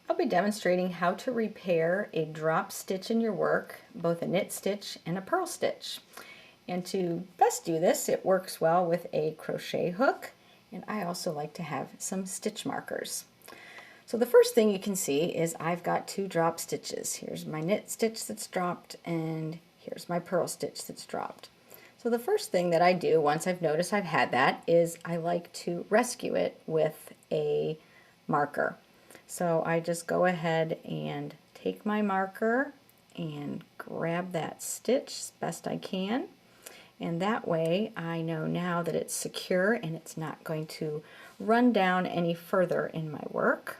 I'll be demonstrating how to repair a drop stitch in your work, both a knit stitch and a purl stitch. And to best do this, it works well with a crochet hook, and I also like to have some stitch markers. So the first thing you can see is I've got two drop stitches. Here's my knit stitch that's dropped, and here's my purl stitch that's dropped. So the first thing that I do once I've noticed I've had that is I like to rescue it with a marker. So I just go ahead and take my marker and grab that stitch as best I can, and that way I know now that it's secure and it's not going to run down any further in my work.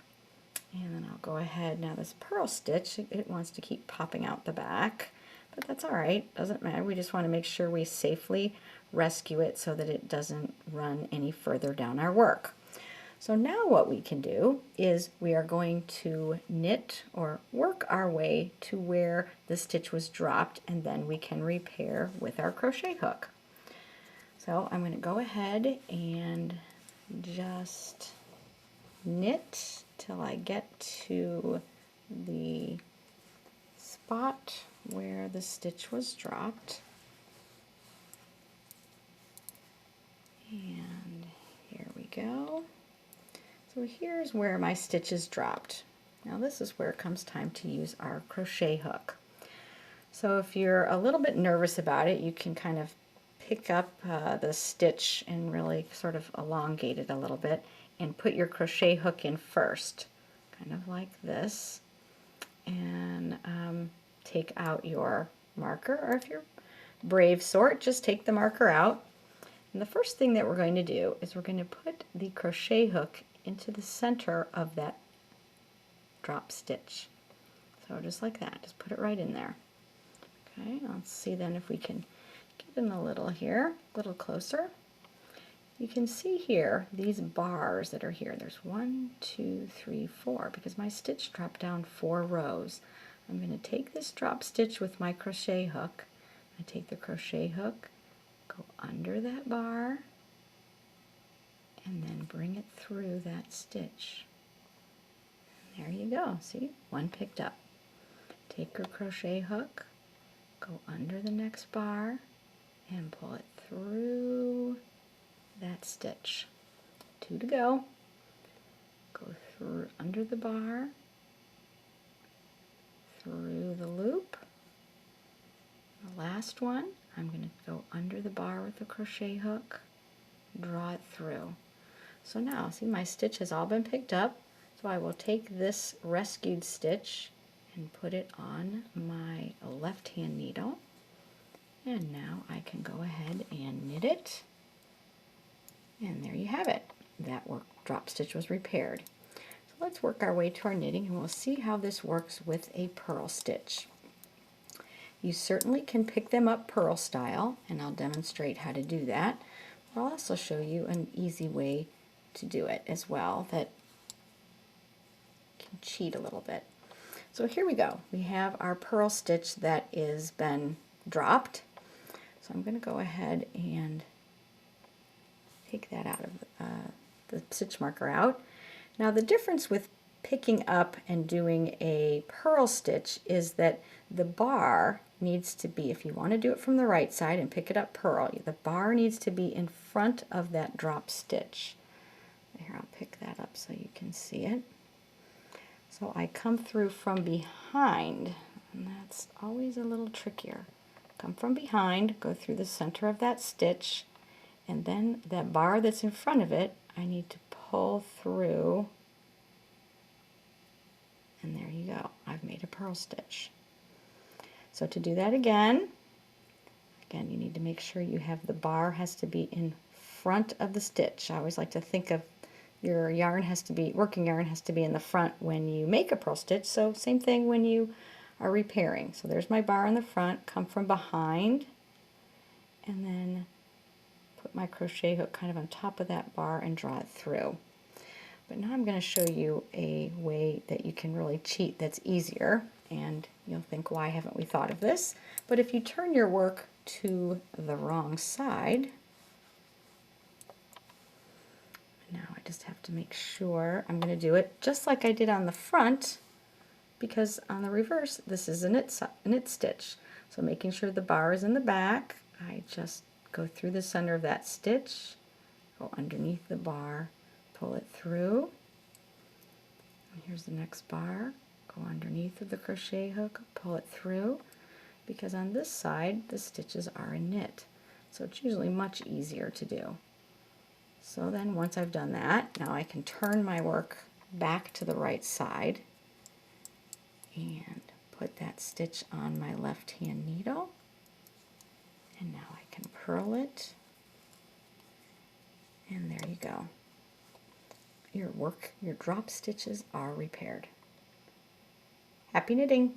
And then I'll go ahead, now this purl stitch, it wants to keep popping out the back, but that's alright, doesn't matter. We just want to make sure we safely rescue it so that it doesn't run any further down our work. So now what we can do is we are going to knit or work our way to where the stitch was dropped, and then we can repair with our crochet hook. So I'm going to go ahead and just knit till I get to the spot where the stitch was dropped. And here we go. So here's where my stitches dropped. Now this is where it comes time to use our crochet hook. So if you're a little bit nervous about it, you can kind of pick up the stitch and really sort of elongate it a little bit and put your crochet hook in first, kind of like this, and take out your marker, or if you're brave sort, just take the marker out. And the first thing that we're going to do is we're going to put the crochet hook into the center of that drop stitch. So just like that, just put it right in there. Okay, let's see then if we can get in a little here, a little closer. You can see here these bars that are here. There's 1, 2, 3, 4, because my stitch dropped down 4 rows. I'm going to take this drop stitch with my crochet hook. I take the crochet hook, go under that bar, and then bring it through that stitch. And there you go. See? One picked up. Take your crochet hook, go under the next bar, and pull it through that stitch. 2 to go. Go through under the bar, through the loop. The last one, I'm going to go under the bar with the crochet hook, draw it through. So now, see, my stitch has all been picked up, so I will take this rescued stitch and put it on my left hand needle, and now I can go ahead and knit it, and there you have it. That drop stitch was repaired. So let's work our way to our knitting, and we'll see how this works with a purl stitch. You certainly can pick them up purl style, and I'll demonstrate how to do that. I'll also show you an easy way to do it as well that can cheat a little bit. So here we go. We have our purl stitch that is been dropped. So I'm going to go ahead and take that out of the stitch marker out. Now the difference with picking up and doing a purl stitch is that the bar needs to be, if you want to do it from the right side and pick it up purl, the bar needs to be in front of that drop stitch. Here, I'll pick that up so you can see it. So I come through from behind, and that's always a little trickier. Come from behind, go through the center of that stitch, and then that bar that's in front of it, I need to pull through, and there you go. I've made a purl stitch. So to do that again, you need to make sure you have the bar has to be in front of the stitch. I always like to think of your yarn has to be, working yarn has to be in the front when you make a purl stitch, so same thing when you are repairing. So there's my bar in the front, come from behind, and then put my crochet hook kind of on top of that bar and draw it through. But now I'm going to show you a way that you can really cheat that's easier, and you'll think, why haven't we thought of this? But if you turn your work to the wrong side, now I just have to make sure I'm going to do it just like I did on the front, because on the reverse this is a knit stitch. So making sure the bar is in the back, I just go through the center of that stitch, go underneath the bar, pull it through, and here's the next bar, go underneath of the crochet hook, pull it through, because on this side the stitches are a knit, so it's usually much easier to do. So then once I've done that, now I can turn my work back to the right side and put that stitch on my left hand needle, and now I can purl it, and there you go. Your drop stitches are repaired. Happy knitting!